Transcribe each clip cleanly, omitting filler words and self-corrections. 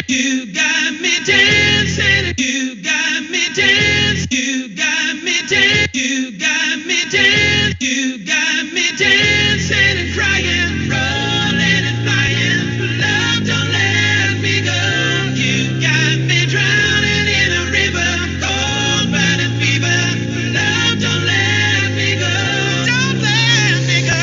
You got me dancing. You got me dancing. You got me dancing. You got me dancing. You got me dancing and crying, rolling and flying. Love, don't let me go. You got me drowning in a river, cold burning fever. Love, don't let me go. Don't let me go.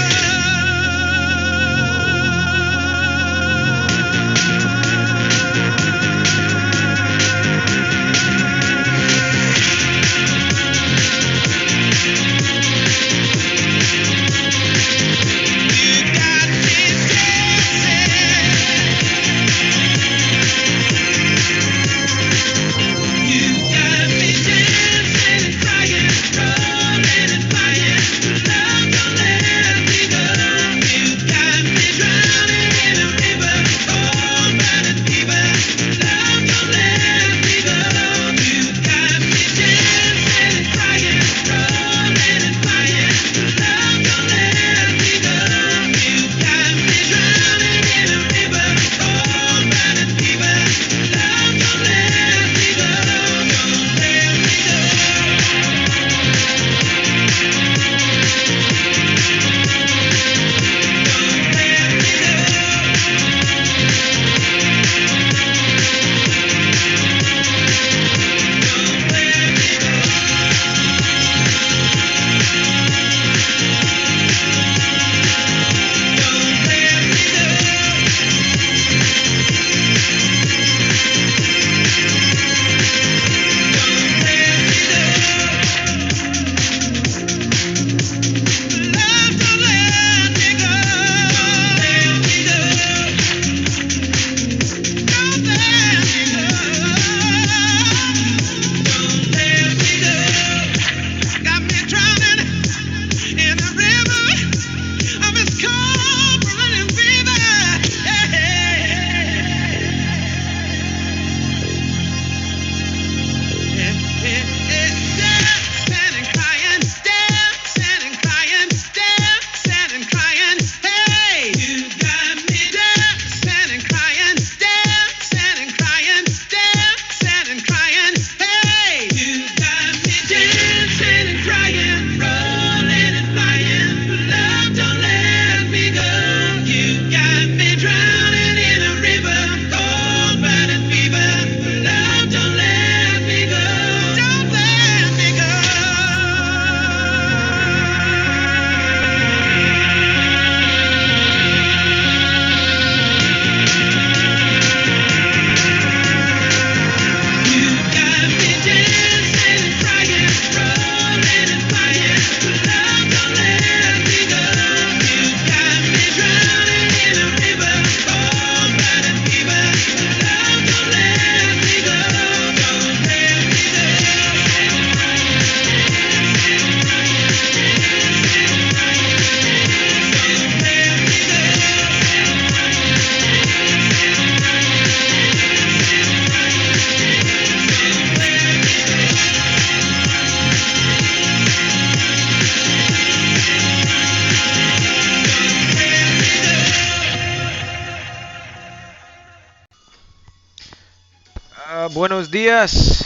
Buenos dias.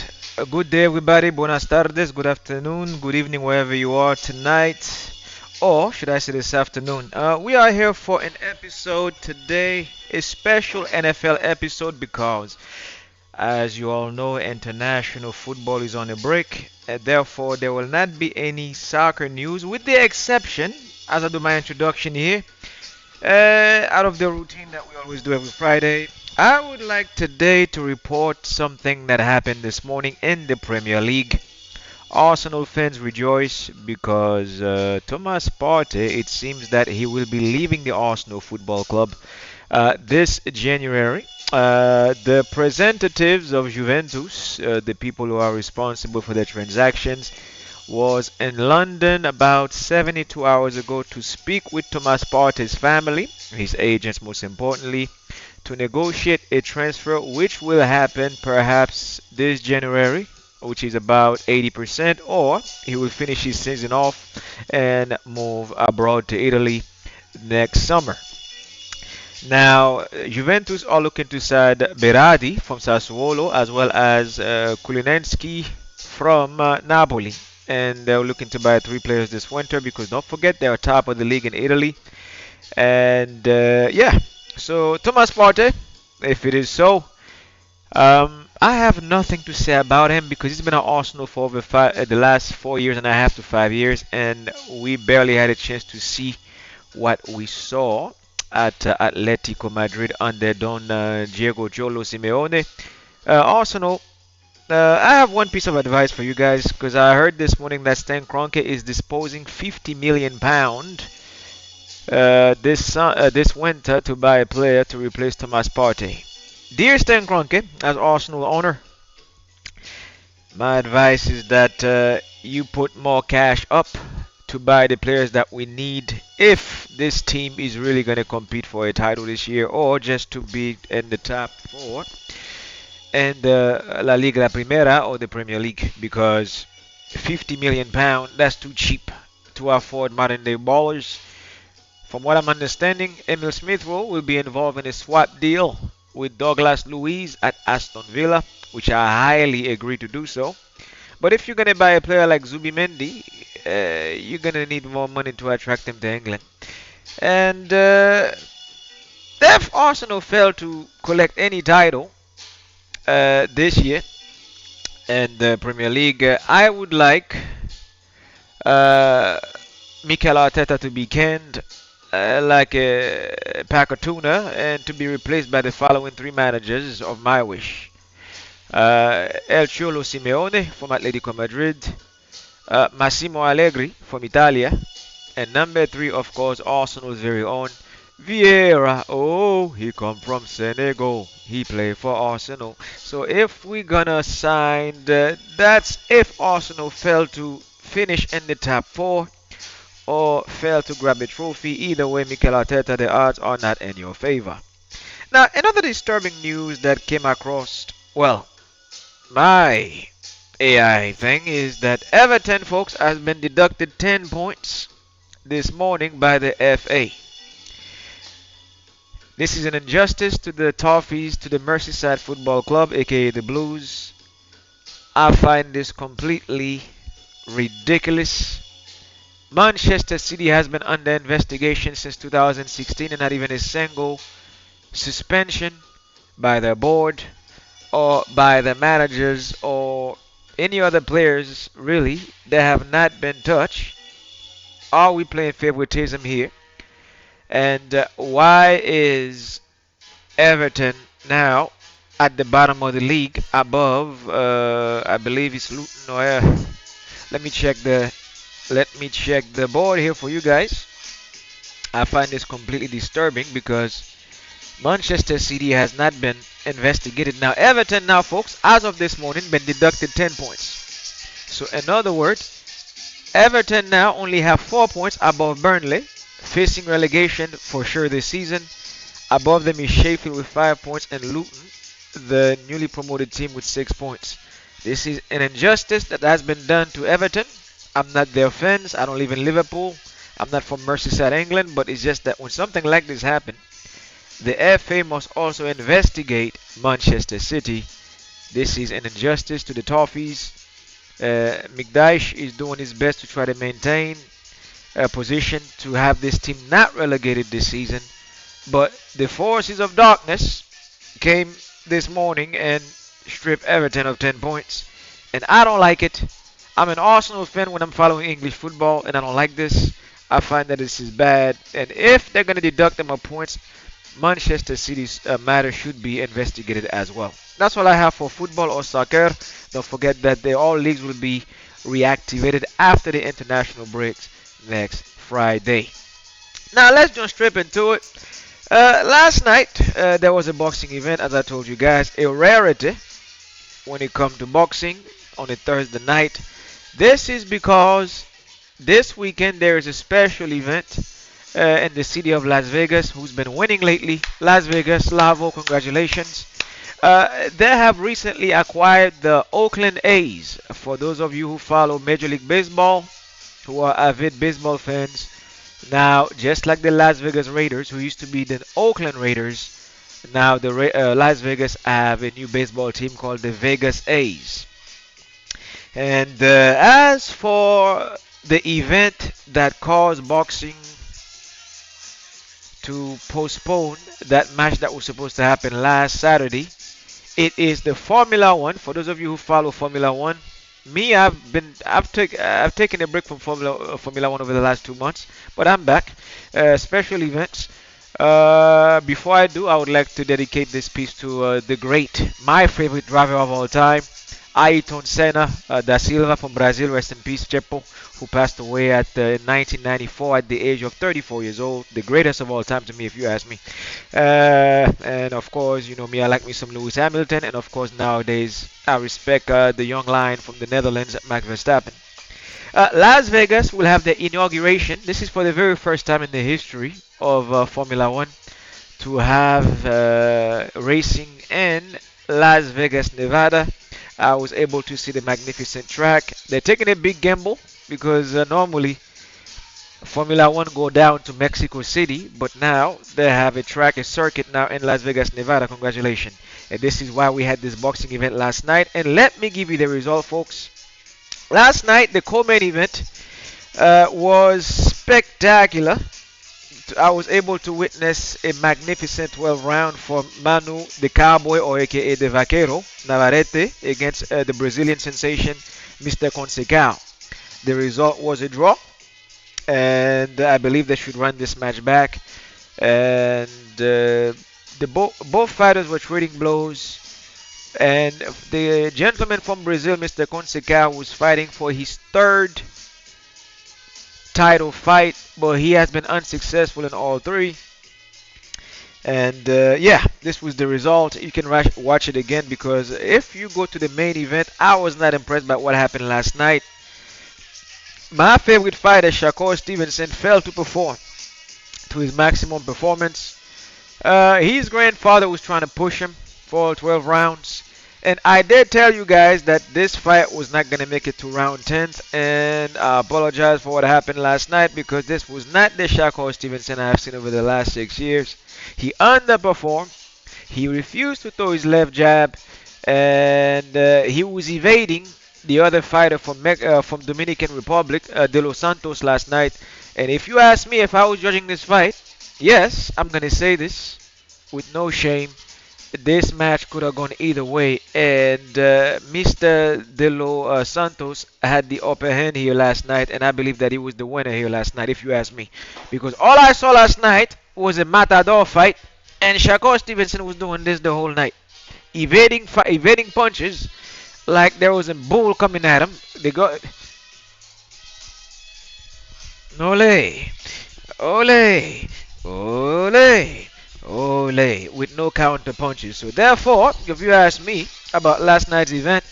Good day, everybody. Buenas tardes. Good afternoon. Good evening, wherever you are tonight. Or should I say this afternoon? We are here for an episode today, a special NFL episode because, as you all know, international football is on a break. Therefore, there will not be any soccer news, with the exception, as I do my introduction here, out of the routine that we always do every Friday. I would like today to report something that happened this morning in the Premier League. Arsenal fans rejoice because Thomas Partey, it seems that he will be leaving the Arsenal Football Club this January. The representatives of Juventus, the people who are responsible for the transactions, was in London about 72 hours ago to speak with Thomas Partey's family, his agents most importantly, to negotiate a transfer which will happen perhaps this January, which is about 80%, or he will finish his season off and move abroad to Italy next summer. Now, Juventus are looking to side Berardi from Sassuolo as well as Kulinensky from Napoli. And they're looking to buy three players this winter because don't forget they're top of the league in Italy. And yeah, so Thomas Partey, if it is so, I have nothing to say about him because he's been at Arsenal for over the last 4 years and a half to 5 years, and we barely had a chance to see what we saw at Atletico Madrid under Don Diego Jolo Simeone. Arsenal, I have one piece of advice for you guys because I heard this morning that Stan Kroenke is disposing 50 million pound this winter to buy a player to replace Thomas Partey. Dear Stan Kroenke, as Arsenal owner, my advice is that you put more cash up to buy the players that we need if this team is really going to compete for a title this year or just to be in the top four in the La Liga La Primera or the Premier League because 50 million pound that's too cheap to afford modern day ballers. From what I'm understanding, Emil Smith Rowe will be involved in a swap deal with Douglas Luiz at Aston Villa, which I highly agree to do so. But if you're going to buy a player like Zubimendi, you're going to need more money to attract him to England. And if Arsenal fail to collect any title this year in the Premier League, I would like uh, Mikel Arteta to be canned like a pack of tuna and to be replaced by the following three managers of my wish. El Cholo Simeone from Atletico Madrid, Massimo Allegri from Italia, and number three, of course, Arsenal's very own Vieira. Oh, he come from Senegal. He play for Arsenal. So if we're gonna sign, that's if Arsenal fail to finish in the top four or fail to grab a trophy. Either way, Mikel Arteta, the odds are not in your favor. Now, another disturbing news that came across, well, my AI thing is that Everton, folks, has been deducted 10 points this morning by the FA. This is an injustice to the Toffees, to the Merseyside Football Club, aka the Blues. I find this completely ridiculous. Manchester City has been under investigation since 2016 and not even a single suspension by their board or by the managers or any other players really. They have not been touched. Are we playing favoritism here? And why is Everton now at the bottom of the league above I believe it's Luton or let me check the board here for you guys. I find this completely disturbing because Manchester City has not been investigated. Now Everton now folks as of this morning been deducted 10 points. So in other words, Everton now only have 4 points above Burnley, facing relegation for sure this season. Above them is Sheffield with 5 points and Luton, the newly promoted team, with 6 points. This is an injustice that has been done to Everton. I'm not their fans. I don't live in Liverpool. I'm not from Merseyside, England. But it's just that when something like this happens, the FA must also investigate Manchester City. This is an injustice to the Toffees. McDyche is doing his best to try to maintain a position to have this team not relegated this season. But the forces of darkness came this morning and stripped Everton of 10 points. And I don't like it. I'm an Arsenal fan when I'm following English football, and I don't like this. I find that this is bad. And if they're going to deduct them of points, Manchester City's matter should be investigated as well. That's all I have for football or soccer. Don't forget that all leagues will be reactivated after the international breaks next Friday. Now let's jump straight into it. Last night there was a boxing event, as I told you guys, a rarity when it comes to boxing on a Thursday night. This is because this weekend there is a special event in the city of Las Vegas, who's been winning lately. Las Vegas, Slavo, congratulations. They have recently acquired the Oakland A's. For those of you who follow Major League Baseball, who are avid baseball fans, Now, just like the Las Vegas Raiders, who used to be the Oakland Raiders, now the Las Vegas have a new baseball team called the Vegas A's. And as for the event that caused boxing to postpone that match that was supposed to happen last Saturday, it is the Formula One. For those of you who follow Formula One, me, I've taken a break from Formula One over the last 2 months, but I'm back. Special events. Before I do, I would like to dedicate this piece to the great, my favorite driver of all time, Ayrton Senna da Silva from Brazil. Rest in peace, Chepo, who passed away at 1994 at the age of 34 years old. The greatest of all time to me, if you ask me. And of course, you know me, I like me some Lewis Hamilton. And of course, nowadays, I respect the young lion from the Netherlands, Max Verstappen. Las Vegas will have the inauguration. This is for the very first time in the history of Formula One to have racing in Las Vegas, Nevada. I was able to see the magnificent track. They're taking a big gamble because normally Formula One go down to Mexico City, but now they have a track, a circuit now in Las Vegas, Nevada. Congratulations! And this is why we had this boxing event last night. And let me give you the result, folks. Last night, the co-main event was spectacular. I was able to witness a magnificent 12 round from Manu the Cowboy, or aka the Vaquero, Navarrete, against the Brazilian sensation Mr. Conceição. The result was a draw, and I believe they should run this match back. And both fighters were trading blows, and the gentleman from Brazil, Mr. Conceição, was fighting for his third title fight, but he has been unsuccessful in all three. And yeah, this was the result. You can watch it again, because if you go to the main event, I was not impressed by what happened last night. My favorite fighter, Shakur Stevenson, failed to perform to his maximum performance. His grandfather was trying to push him for 12 rounds. And I did tell you guys that this fight was not going to make it to round 10th. And I apologize for what happened last night, because this was not the Shakur Stevenson I have seen over the last 6 years. He underperformed. He refused to throw his left jab. And he was evading the other fighter from Dominican Republic, De Los Santos, last night. And if you ask me if I was judging this fight, yes, I'm going to say this with no shame. This match could have gone either way, and Mr. De Los Santos had the upper hand here last night, and I believe that he was the winner here last night, if you ask me. Because all I saw last night was a matador fight, and Shakur Stevenson was doing this the whole night, evading punches like there was a bull coming at him. They got ole, ole, ole. Ole, with no counter punches. So therefore, if you ask me about last night's event,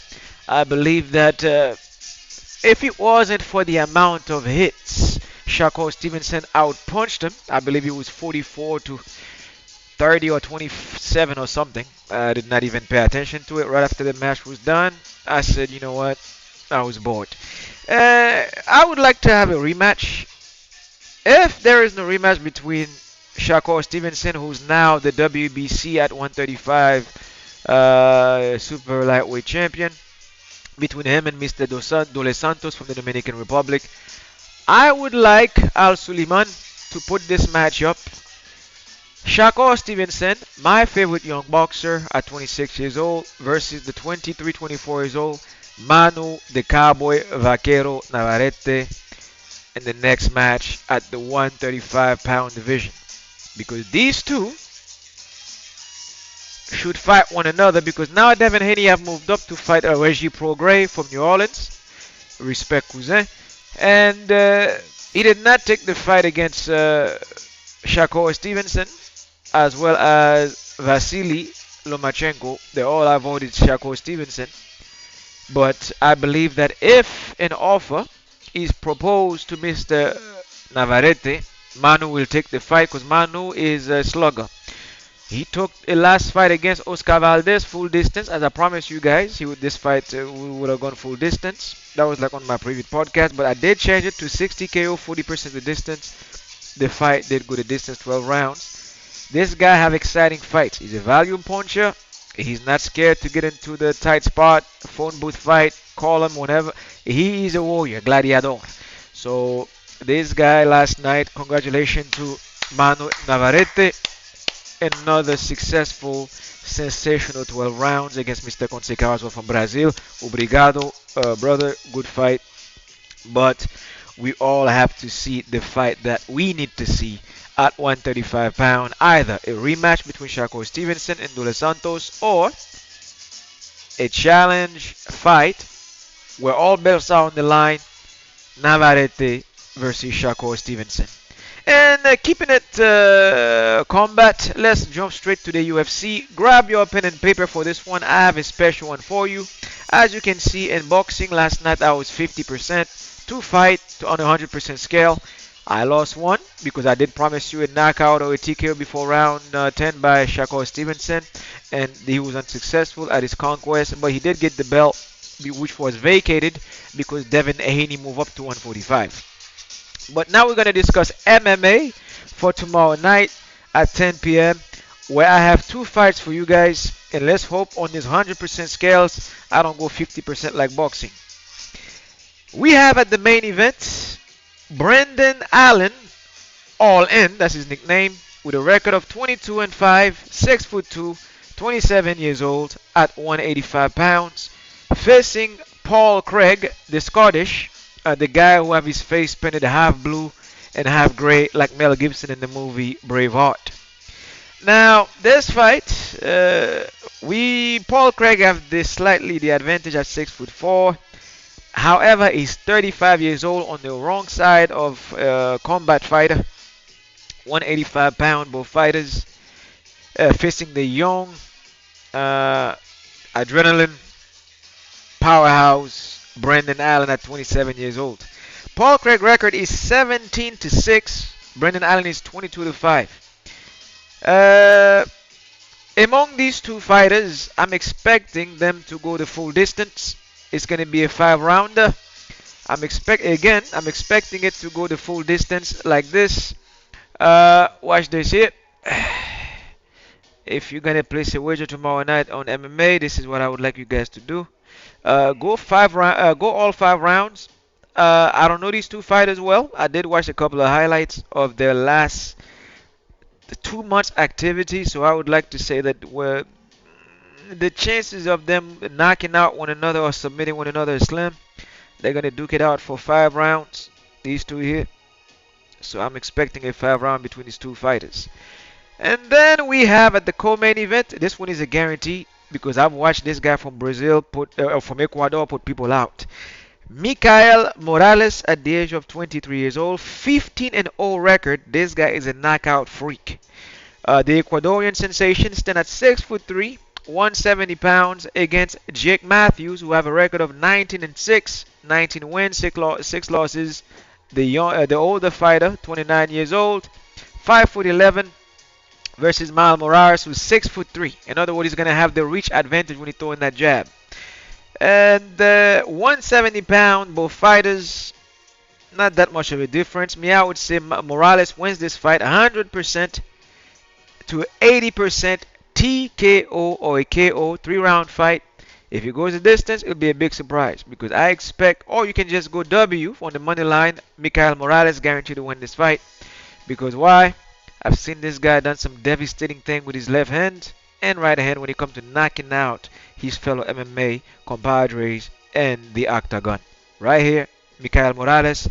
I believe that if it wasn't for the amount of hits, Shakur Stevenson outpunched him. I believe it was 44 to 30 or 27 or something. I did not even pay attention to it. Right after the match was done, I said, you know what? I was bored. I would like to have a rematch. If there is no rematch between Shakur Stevenson, who's now the WBC at 135 super lightweight champion, between him and Mr. Dos Santos from the Dominican Republic, I would like Al Suleiman to put this match up. Shakur Stevenson, my favorite young boxer at 26 years old, versus the 23-24 years old Manu the Cowboy Vaquero Navarrete in the next match at the 135-pound division. Because these two should fight one another, because now Devin Haney have moved up to fight Regis Prograis from New Orleans. Respect, cousin. And he did not take the fight against Shakur Stevenson, as well as Vasily Lomachenko. They all avoided Shakur Stevenson. But I believe that if an offer is proposed to Mr. Navarrete, Manu will take the fight, because Manu is a slugger. He took a last fight against Oscar Valdez full distance, as I promised you guys. This fight would have gone full distance. That was like on my previous podcast, but I did change it to 60 KO, 40% the distance. the fight did go the distance, 12 rounds. This guy have exciting fights. He's a value puncher. He's not scared to get into the tight spot, phone booth fight, call him whenever. He is a warrior, gladiador. So this guy last night, congratulations to Manu Navarrete. Another successful, sensational 12 rounds against Mr. Consequenzo from Brazil. Obrigado, brother. Good fight. But we all have to see the fight that we need to see at 135 pound. Either a rematch between Shakur Stevenson and Dole Santos, or a challenge fight where all belts are on the line. Navarrete versus Shakur Stevenson. And keeping it combat, let's jump straight to the UFC. Grab your pen and paper for this one. I have a special one for you. As you can see in boxing, last night I was 50% to fight on a 100% scale. I lost one because I did promise you a knockout or a TKO before round 10 by Shakur Stevenson, and he was unsuccessful at his conquest, but he did get the belt, which was vacated because Devin Haney moved up to 145. But now we're going to discuss MMA for tomorrow night at 10 p.m., where I have two fights for you guys. And let's hope on these 100% scales I don't go 50% like boxing. We have at the main event Brendan Allen, All In, that's his nickname, with a record of 22-5, 6'2", 27 years old, at 185 pounds, facing Paul Craig, the Scottish, the guy who have his face painted half blue and half gray like Mel Gibson in the movie Braveheart. Now this fight, Paul Craig have the advantage at 6'4". However, he's 35 years old, on the wrong side of combat fighter. 185 pound, both fighters, facing the young adrenaline powerhouse Brendan Allen at 27 years old. Paul Craig record is 17-6. Brendan Allen is 22-5. Among these two fighters, I'm expecting them to go the full distance. It's going to be a 5-rounder. I'm expecting it to go the full distance like this. Watch this here. If you're going to place a wager tomorrow night on MMA, this is what I would like you guys to do. Go all 5 rounds. I don't know these two fighters well. I did watch a couple of highlights of their last 2 months activity, so I would like to say that the chances of them knocking out one another or submitting one another is slim. They're gonna duke it out for 5 rounds, these two here. So I'm expecting a 5 round between these two fighters. And then we have at the co-main event, this one is a guarantee because I've watched this guy from Brazil from Ecuador put people out. Mikael Morales at the age of 23 years old, 15-0 record. This guy is a knockout freak. The Ecuadorian sensation stand at 6'3", 170 pounds against Jake Matthews, who have a record of 19-6, 19 wins, 6 losses. The older fighter, 29 years old, 5'11", versus Miles Morales, who's 6'3". In other words, he's gonna have the reach advantage when he's throwing that jab. And 170 pound, both fighters, not that much of a difference. I would say Morales wins this fight 100% to 80% TKO or a KO, 3-round fight. If he goes the distance, it'll be a big surprise because I expect, or you can just go W on the money line. Mikael Morales guaranteed to win this fight. Because why? I've seen this guy done some devastating thing with his left hand and right hand when it comes to knocking out his fellow MMA compadres in the octagon. Right here, Mikael Morales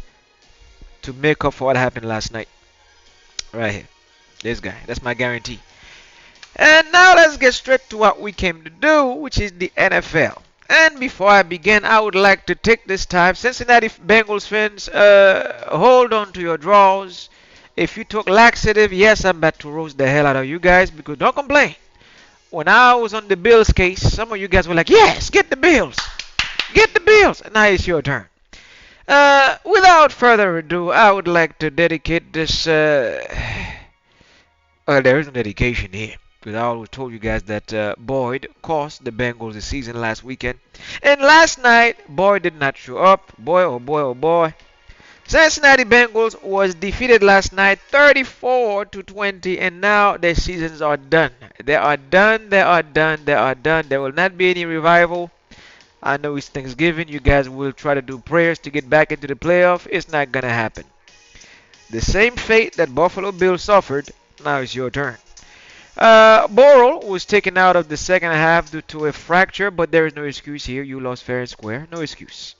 to make up for what happened last night. Right here. This guy. That's my guarantee. And now let's get straight to what we came to do, which is the NFL. And before I begin, I would like to take this time, Cincinnati Bengals fans, hold on to your draws. If you took laxative, yes, I'm about to roast the hell out of you guys because don't complain. When I was on the Bills case, some of you guys were like, yes, get the Bills. Get the Bills. And now it's your turn. Without further ado, I would like to dedicate this. There is no dedication here. Because I always told you guys that Boyd cost the Bengals the season last weekend. And last night, Boyd did not show up. Boy, oh boy, oh boy. Cincinnati Bengals was defeated last night 34 to 20, and now their seasons are done. They are done. They are done. They are done. There will not be any revival. I know it's Thanksgiving. You guys will try to do prayers to get back into the playoff. It's not gonna happen. The same fate that Buffalo Bills suffered. Now it's your turn. Burrow was taken out of the second half due to a fracture, but there is no excuse here. You lost fair and square. No excuse.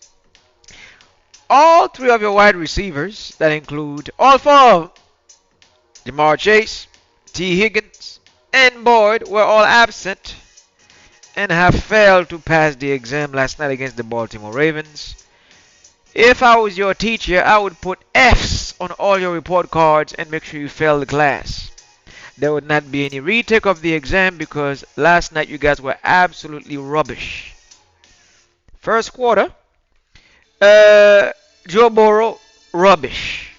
All three of your wide receivers, that include all four of Jamar Chase, T. Higgins, and Boyd, were all absent and have failed to pass the exam last night against the Baltimore Ravens. If I was your teacher, I would put F's on all your report cards and make sure you fail the class. There would not be any retake of the exam because last night you guys were absolutely rubbish. First quarter, uh, Joe Burrow, rubbish.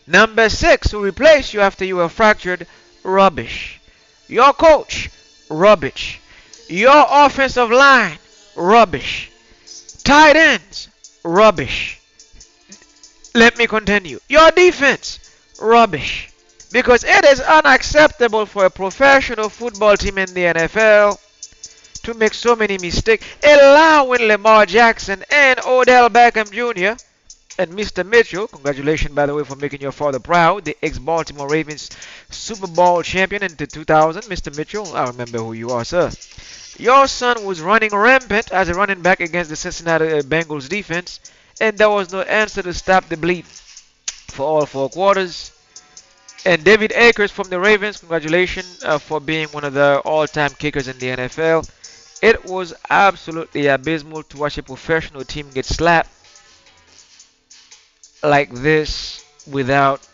Number 6, who replaced you after you were fractured, rubbish. Your coach, rubbish. Your offensive line, rubbish. Tight ends, rubbish. Let me continue. Your defense, rubbish. Because it is unacceptable for a professional football team in the NFL to make so many mistakes, allowing Lamar Jackson and Odell Beckham Jr. and Mr. Mitchell, congratulations by the way for making your father proud, the ex-Baltimore Ravens Super Bowl champion in the 2000, Mr. Mitchell, I remember who you are, sir. Your son was running rampant as a running back against the Cincinnati Bengals defense, and there was no answer to stop the bleeding for all 4 quarters. And David Akers from the Ravens, congratulations for being one of the all-time kickers in the NFL. It was absolutely abysmal to watch a professional team get slapped like this without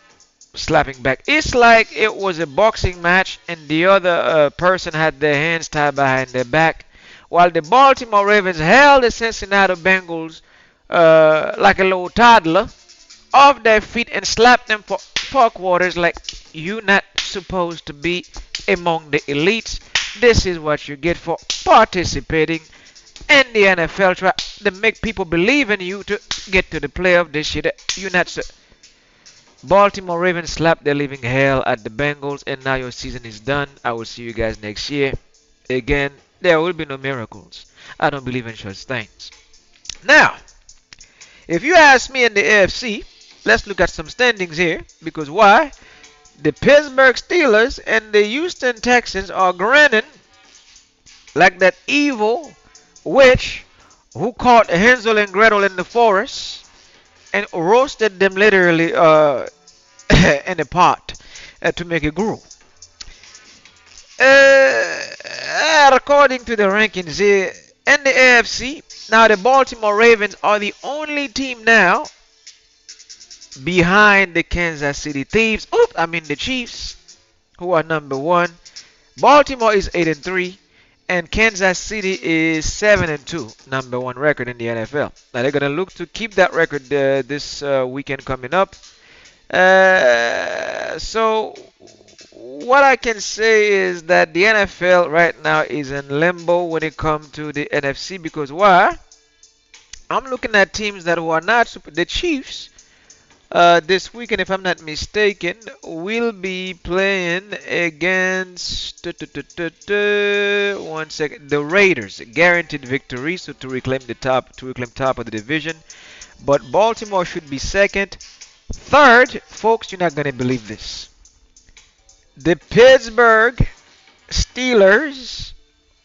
slapping back. It's like it was a boxing match and the other person had their hands tied behind their back, while the Baltimore Ravens held the Cincinnati Bengals like a little toddler off their feet and slapped them for 4 quarters like you not supposed to be among the elites. This is what you get for participating in the NFL. Try to make people believe in you to get to the playoff. This shit, you not. Baltimore Ravens slapped their living hell at the Bengals, and now your season is done. I will see you guys next year. Again, there will be no miracles. I don't believe in such things. Now, if you ask me in the AFC, let's look at some standings here. Because why? The Pittsburgh Steelers and the Houston Texans are grinning like that evil witch who caught Hansel and Gretel in the forest and roasted them literally in a pot to make it grow. According to the rankings here in the AFC, now the Baltimore Ravens are the only team now behind the Kansas City Thieves. I mean the Chiefs, who are number 1. Baltimore is 8-3, and Kansas City is 7-2, number 1 record in the NFL. Now they're gonna look to keep that record this weekend coming up. So what I can say is that the NFL right now is in limbo when it comes to the NFC because why? I'm looking at teams that who are not super. The Chiefs this weekend, if I'm not mistaken, will be playing against one second, the Raiders. Guaranteed victory, so to reclaim top of the division. But Baltimore should be second. Third, folks, you're not gonna believe this. The Pittsburgh Steelers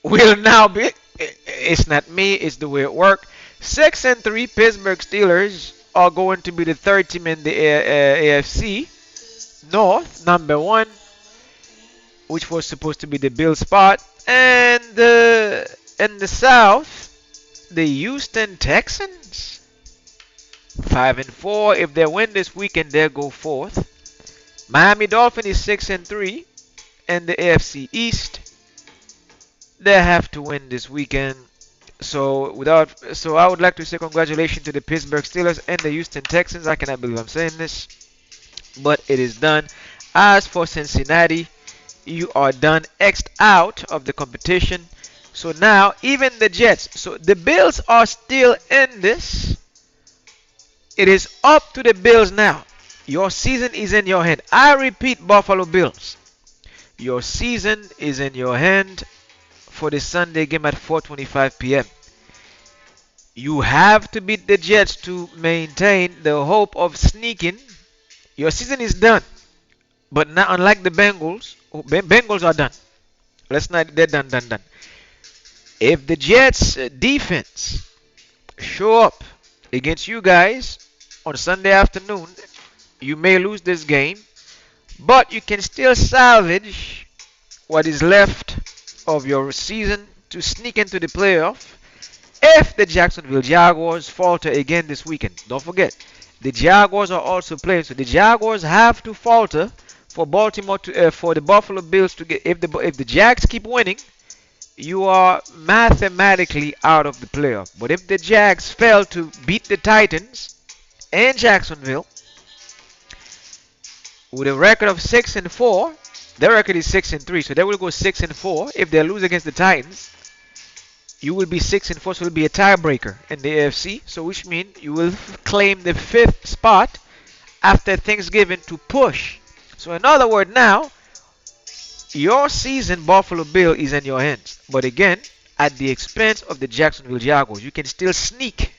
will now be. It's not me. It's the way it works. 6-3 Pittsburgh Steelers are going to be the third team in the AFC North, number 1, which was supposed to be the Bill spot, and in the South, the Houston Texans, 5-4. If they win this weekend, they'll go fourth. Miami Dolphins is 6-3, and the AFC East, they have to win this weekend. So I would like to say congratulations to the Pittsburgh Steelers and the Houston Texans. I cannot believe I'm saying this, but it is done. As for Cincinnati, you are done, X'd out of the competition. So now even the Jets. So the Bills are still in this. It is up to the Bills now. Your season is in your hand. I repeat, Buffalo Bills. Your season is in your hand for the Sunday game at 4:25 p.m. You have to beat the Jets to maintain the hope of sneaking. Your season is done. But now, unlike the Bengals, Bengals are done. Let's not, they're done, done, done. If the Jets defense show up against you guys on Sunday afternoon, you may lose this game, but you can still salvage what is left of your season to sneak into the playoff if the Jacksonville Jaguars falter again this weekend. Don't forget, the Jaguars are also playing, so the Jaguars have to falter for Baltimore to for the Buffalo Bills to get. If the Jags keep winning, you are mathematically out of the playoff. But if the Jags fail to beat the Titans and Jacksonville with a record of 6-4, their record is 6-3, so they will go 6-4. If they lose against the Titans, you will be 6-4, so it will be a tiebreaker in the AFC. So which means you will claim the fifth spot after Thanksgiving to push. So in other words, now your season, Buffalo Bill, is in your hands. But again, at the expense of the Jacksonville Jaguars, you can still sneak.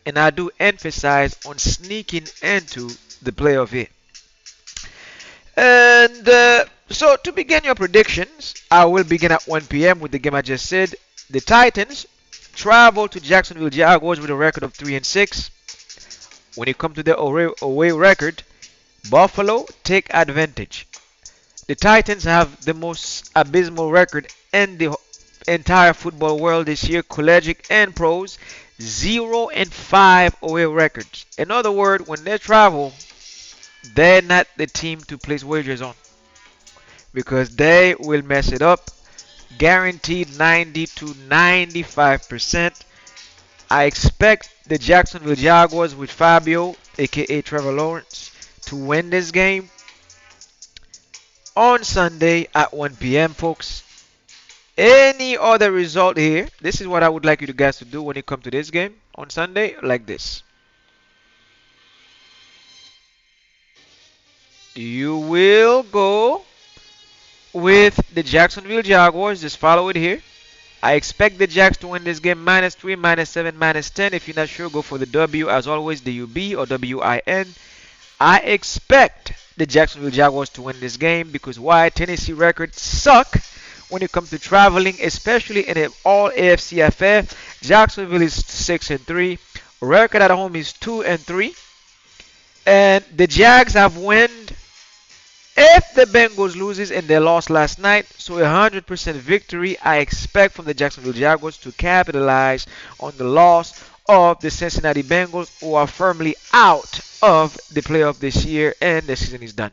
And I do emphasize on sneaking into the playoff here. And so to begin your predictions, I will begin at 1 p.m. with the game I just said. The Titans travel to Jacksonville Jaguars with a record of 3-6. When it comes to the away record, Buffalo take advantage. The Titans have the most abysmal record in the entire football world this year, collegiate and pros, 0-5 away records. In other words, when they travel, they're not the team to place wagers on because they will mess it up. Guaranteed 90 to 95%. I expect the Jacksonville Jaguars with Fabio, aka Trevor Lawrence, to win this game on Sunday at 1 p.m. folks. Any other result here, this is what I would like you guys to do when it comes to this game on Sunday, like this. You will go with the Jacksonville Jaguars. Just follow it here. I expect the Jags to win this game -3, -7, -10. If you're not sure, go for the W. As always, the UB or WIN. I expect the Jacksonville Jaguars to win this game because why? Tennessee records suck when it comes to traveling, especially in an all AFC affair. Jacksonville is 6-3. Record at home is 2-3. And the Jags have won if the Bengals loses and they lost last night. So 100% victory I expect from the Jacksonville Jaguars to capitalize on the loss of the Cincinnati Bengals, who are firmly out of the playoff this year and the season is done.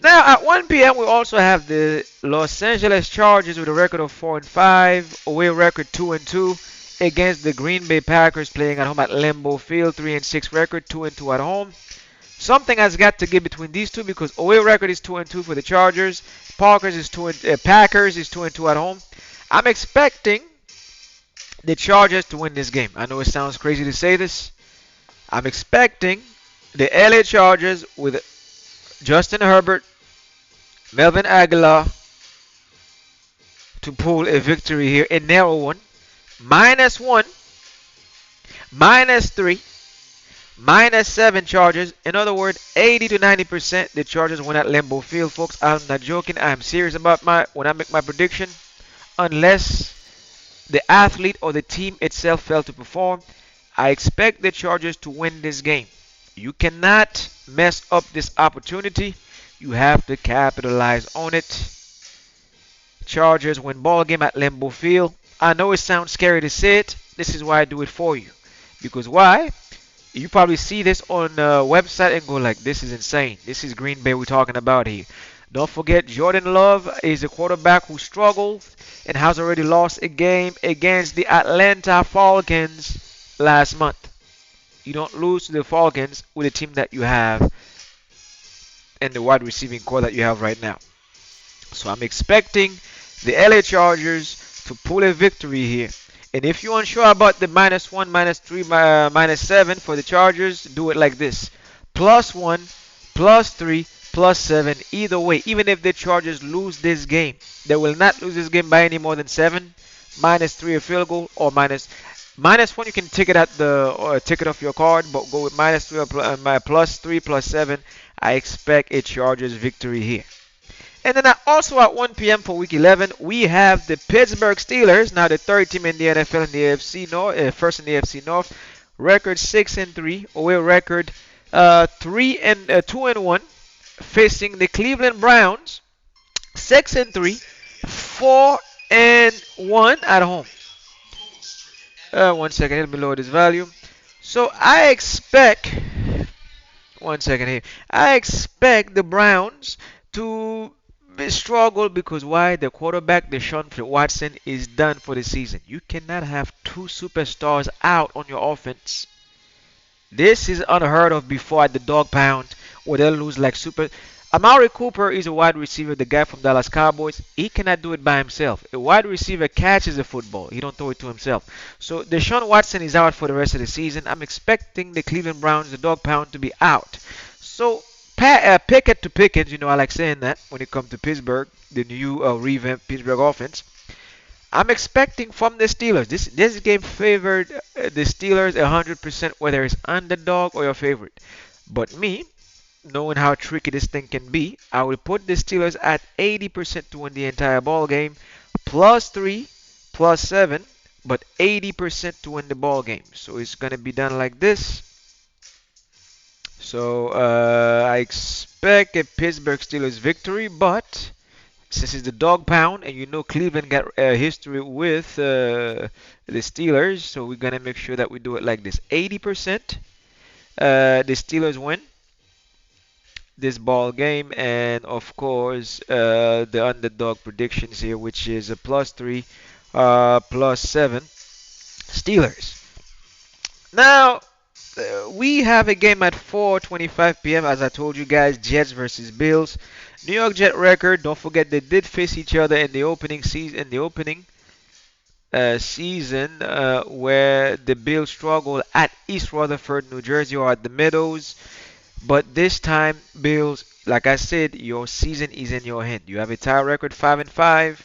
Now at 1 p.m. we also have the Los Angeles Chargers with a record of 4-5, away record 2-2 against the Green Bay Packers playing at home at Lambeau Field, 3-6 record, 2-2 at home. Something has got to give between these two because away record is 2-2 for the Chargers. Packers is 2-2 at home. I'm expecting the Chargers to win this game. I know it sounds crazy to say this. I'm expecting the LA Chargers with Justin Herbert, Melvin Aguilar to pull a victory here, a narrow one. -1, -3, -7 Chargers. In other words, 80 to 90% the Chargers win at Lambeau Field, folks. I'm not joking. I'm serious about when I make my prediction. Unless the athlete or the team itself failed to perform, I expect the Chargers to win this game. You cannot mess up this opportunity. You have to capitalize on it. Chargers win ball game at Lambeau Field. I know it sounds scary to say it. This is why I do it for you. Because why? You probably see this on the website and go like, this is insane. This is Green Bay we're talking about here. Don't forget, Jordan Love is a quarterback who struggled and has already lost a game against the Atlanta Falcons last month. You don't lose to the Falcons with the team that you have and the wide receiving core that you have right now. So I'm expecting the LA Chargers to pull a victory here. And if you're unsure about the -1, -3, -7 for the Chargers, do it like this: +1, +3, +7. Either way, even if the Chargers lose this game, they will not lose this game by any more than 7. -3 a field goal, or -1 you can take it at the or take it off your card, but go with -3 or +3, +7. I expect a Chargers victory here. And then also at 1 p.m. for Week 11, we have the Pittsburgh Steelers, now the third team in the NFL in the AFC North, first in the AFC North, record 6-3, away record 2-1, facing the Cleveland Browns, 6-3, 4-1 at home. 1 second, it'll be lower this value. So I expect 1 second here. I expect the Browns to struggle because why? The quarterback, Deshaun Watson, is done for the season. You cannot have two superstars out on your offense. This is unheard of before at the dog pound where they lose like super. Amari Cooper is a wide receiver, the guy from Dallas Cowboys. He cannot do it by himself. A wide receiver catches a football. He don't throw it to himself. So Deshaun Watson is out for the rest of the season. I'm expecting the Cleveland Browns, the dog pound, to be out. So Pickett to Pickens, I like saying that when it comes to Pittsburgh, the new revamped Pittsburgh offense. I'm expecting from the Steelers. This game favored the Steelers 100%, whether it's underdog or your favorite. But me, knowing how tricky this thing can be, I will put the Steelers at 80% to win the entire ball game, +3, +7, but 80% to win the ball game. So it's gonna be done like this. So I expect a Pittsburgh Steelers victory, but since it's the dog pound and Cleveland got a history with the Steelers, so we're gonna make sure that we do it like this: 80% the Steelers win this ball game, and of course the underdog predictions here, which is a +3, +7 Steelers. Now we have a game at 4:25 p.m. as I told you guys, Jets versus Bills. New York Jet record. Don't forget they did face each other in the opening season. Where the Bills struggled at East Rutherford, New Jersey, or at the Meadows. But this time, Bills, like I said, your season is in your hand. You have a tie record 5-5.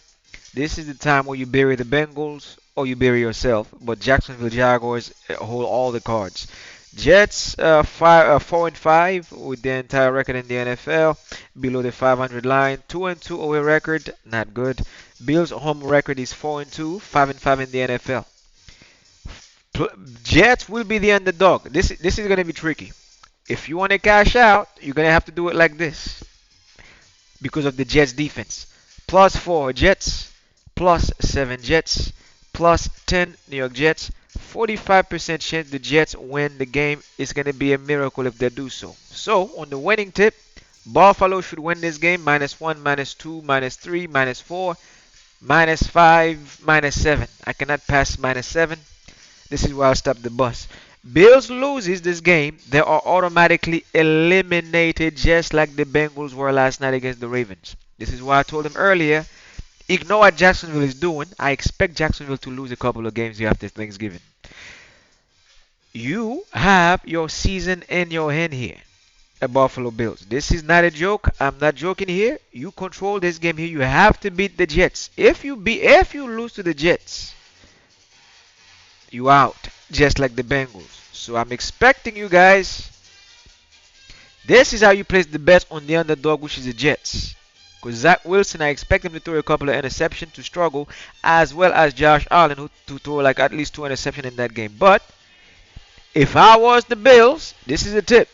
This is the time where you bury the Bengals or you bury yourself. But Jacksonville Jaguars hold all the cards. Jets 4-5 with the entire record in the NFL, below the 500 line. 2-2 away record, not good. Bills home record is 4-2, 5-5 in the NFL. Jets will be the underdog. This is going to be tricky. If you want to cash out, you're going to have to do it like this because of the Jets defense. +4 Jets, +7 Jets, +10 New York Jets. 45% chance the Jets win the game. It's going to be a miracle if they do so. So, on the winning tip, Buffalo should win this game. -1, -2, -3, -4, -5, -7. I cannot pass -7. This is where I'll stop the bus. Bills loses this game, they are automatically eliminated, just like the Bengals were last night against the Ravens. This is why I told them earlier, ignore what Jacksonville is doing. I expect Jacksonville to lose a couple of games here after Thanksgiving. You have your season in your hand here at Buffalo Bills. This is not a joke. I'm not joking here. You control this game here. You have to beat the Jets. If you lose to the Jets, you out, just like the Bengals. So I'm expecting you guys. This is how you place the bet on the underdog, which is the Jets. Because Zach Wilson, I expect him to throw a couple of interceptions to struggle, as well as Josh Allen, who to throw like at least 2 interceptions in that game. But if I was the Bills, this is a tip.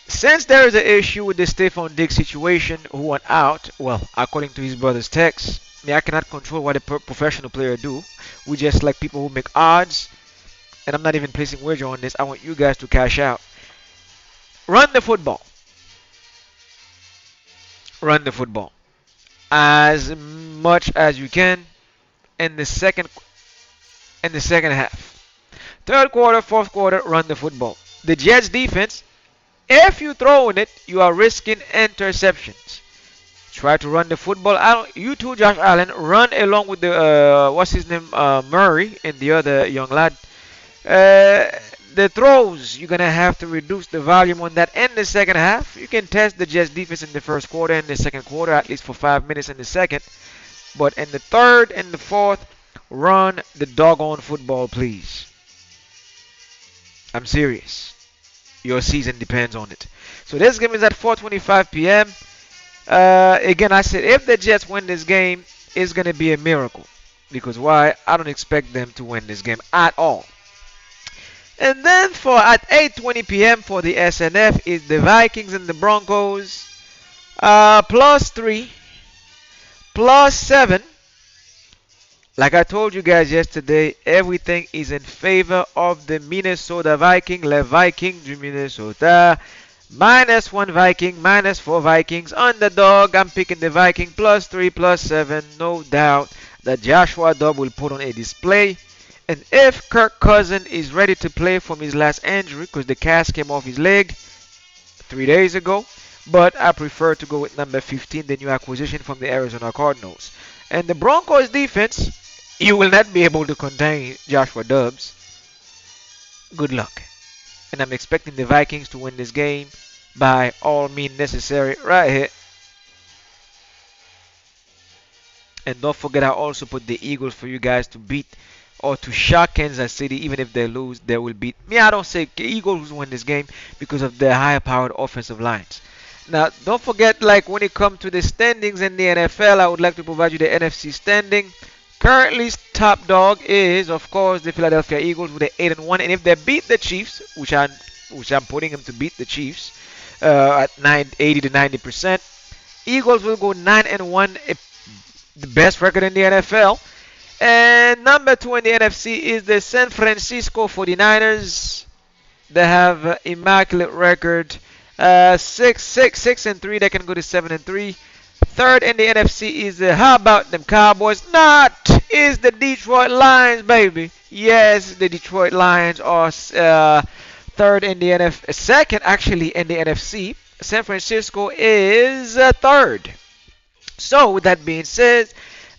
Since there is an issue with the Stephon Diggs situation, who went out, well, according to his brother's text, I cannot control what a professional player do. We just like people who make odds, and I'm not even placing wager on this. I want you guys to cash out. Run the football. Run the football as much as you can in the second half. Third quarter, fourth quarter, run the football. The Jets defense, if you throw in it, you are risking interceptions. Try to run the football. I don't, you too, Josh Allen, run along with the what's his name, Murray and the other young lad. Uh, the throws, you're gonna have to reduce the volume on that in the second half. You can test the Jets defense in the first quarter and the second quarter, at least for 5 minutes in the second. But in the third and the fourth, run the doggone football, please. I'm serious. Your season depends on it. So this game is at 4:25 p.m. Again, I said if the Jets win this game, it's gonna be a miracle. Because why? I don't expect them to win this game at all. And then for at 8:20 p.m. for the SNF is the Vikings and the Broncos. +3, +7. Like I told you guys yesterday, everything is in favor of the Minnesota Viking. Le Viking du Minnesota. -1 Viking, -4 Vikings. Underdog, I'm picking the Viking. +3, +7. No doubt that Joshua Dobb will put on a display. And if Kirk Cousins is ready to play from his last injury, because the cast came off his leg 3 days ago, but I prefer to go with number 15, the new acquisition from the Arizona Cardinals. And the Broncos defense, you will not be able to contain Joshua Dobbs. Good luck. And I'm expecting the Vikings to win this game by all means necessary right here. And don't forget, I also put the Eagles for you guys to beat or to shock Kansas City. Even if they lose, they will beat me. I don't say Eagles win this game because of their higher powered offensive lines. Now, don't forget, like when it comes to the standings in the NFL, I would like to provide you the NFC standing. Currently, top dog is, of course, the Philadelphia Eagles with the 8-1. And if they beat the Chiefs, which I'm putting them to beat the Chiefs at 80 to 90%, Eagles will go 9-1, the best record in the NFL. And number 2 in the NFC is the San Francisco 49ers. They have an immaculate record. 6-3. They can go to 7-3. Third in the NFC is how about them Cowboys? Not is the Detroit Lions, baby. Yes, the Detroit Lions are third in the NFC. Second, actually, in the NFC. San Francisco is third. So, with that being said,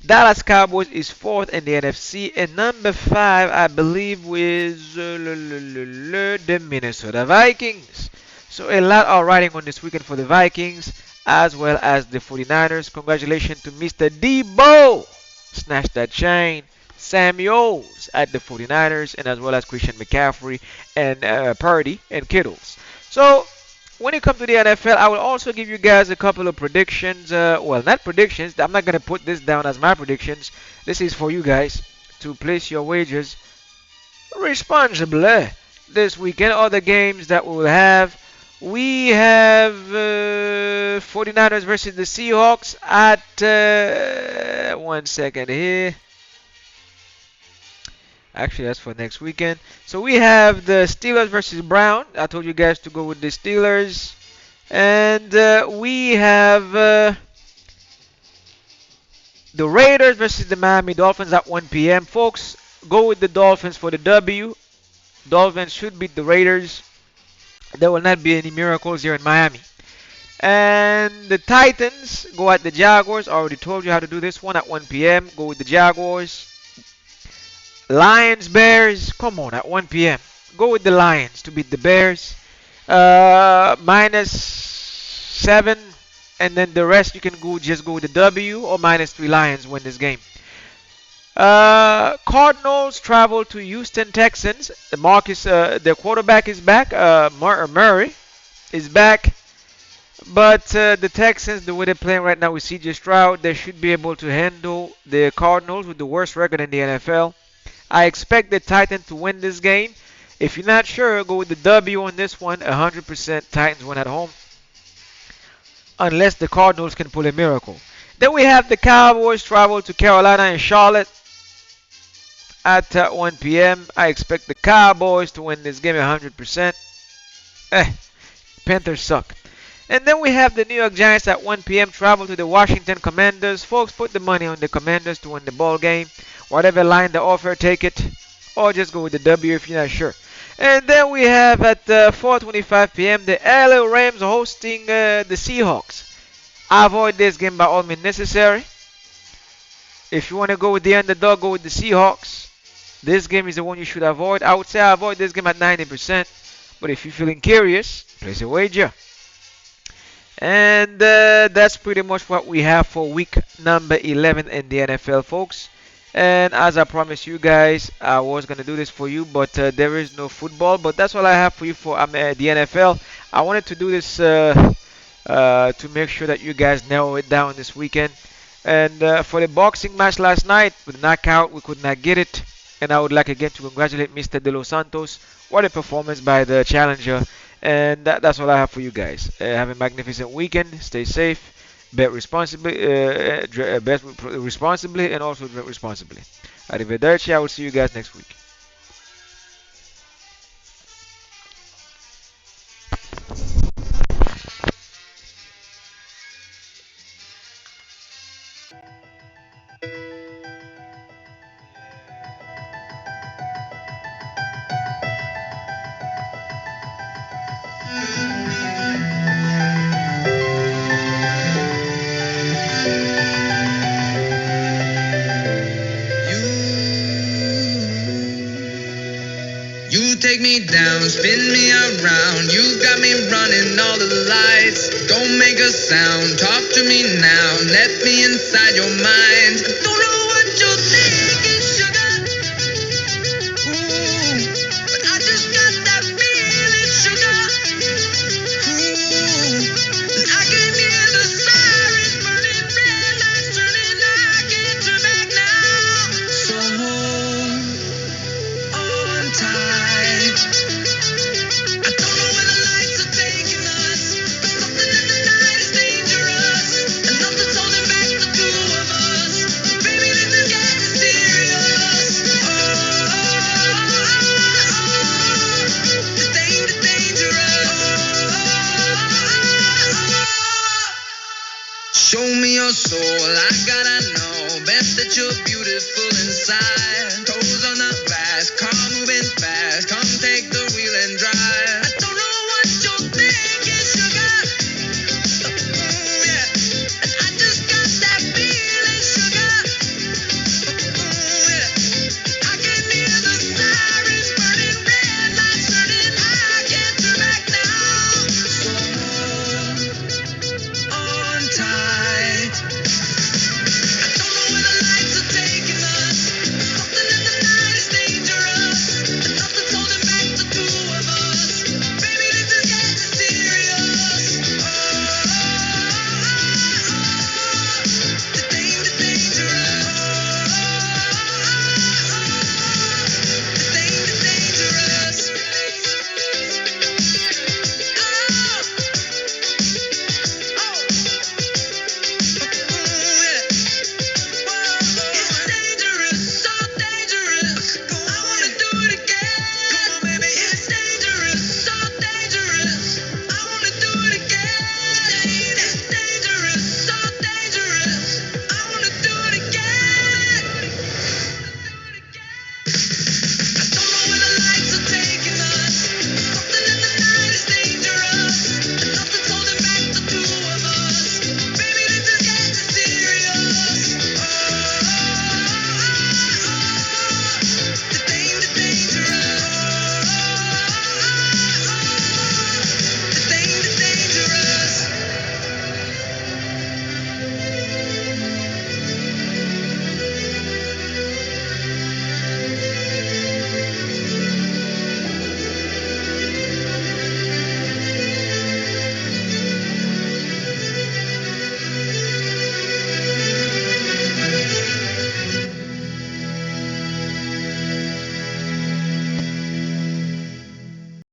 Dallas Cowboys is fourth in the NFC, and number 5, I believe, was the Minnesota Vikings. So a lot are riding on this weekend for the Vikings as well as the 49ers. Congratulations to Mr. Debo. Snatch that chain. Samuels at the 49ers, and as well as Christian McCaffrey and Purdy and Kittles. So when it comes to the NFL, I will also give you guys a couple of predictions. Well, not predictions. I'm not going to put this down as my predictions. This is for you guys to place your wagers responsibly this weekend. Other games that we will have. We have 49ers versus the Seahawks at 1 second here. Actually, that's for next weekend. So we have the Steelers versus Brown. I told you guys to go with the Steelers. And we have the Raiders versus the Miami Dolphins at 1 p.m. Folks, go with the Dolphins for the W. Dolphins should beat the Raiders. There will not be any miracles here in Miami. And the Titans go at the Jaguars. I already told you how to do this one at 1 p.m. Go with the Jaguars. Lions, Bears, come on, at 1 p.m. Go with the Lions to beat the Bears. -7, and then the rest you can just go with the W, or -3 Lions win this game. Cardinals travel to Houston Texans. Their quarterback is back. Murray is back. But the Texans, the way they're playing right now with CJ Stroud, they should be able to handle the Cardinals with the worst record in the NFL. I expect the Titans to win this game. If you're not sure, go with the W on this one. 100% Titans win at home. Unless the Cardinals can pull a miracle. Then we have the Cowboys travel to Carolina and Charlotte at 1 p.m. I expect the Cowboys to win this game 100%. Panthers suck. And then we have the New York Giants at 1 p.m. travel to the Washington Commanders. Folks, put the money on the Commanders to win the ball game. Whatever line they offer, take it. Or just go with the W if you're not sure. And then we have at 4:25 p.m. the LA Rams hosting the Seahawks. Avoid this game by all means necessary. If you want to go with the underdog, go with the Seahawks. This game is the one you should avoid. I would say avoid this game at 90%. But if you're feeling curious, place a wager. And that's pretty much what we have for week number 11 in the NFL, folks. And as I promised you guys, I was going to do this for you, but there is no football. But that's all I have for you for the NFL. I wanted to do this to make sure that you guys narrow it down this weekend. And for the boxing match last night, with the knockout, we could not get it. And I would like again to congratulate Mr. De Los Santos. What a performance by the challenger. And that's all I have for you guys. Have a magnificent weekend. Stay safe. Bet responsibly. Bet responsibly and also drink responsibly. Arrivederci. I will see you guys next week. You take me down, spin me around. You got me running all the lights. Don't make a sound, talk to me now. Let me inside your mind. I don't know what you're thinking, sugar. Ooh, but I just got that feeling, sugar. Ooh, and I can hear the sirens burning, red lights turning. I can't turn back now. So hold on tight. Show me your soul, I gotta know. Best that you're beautiful inside. Toes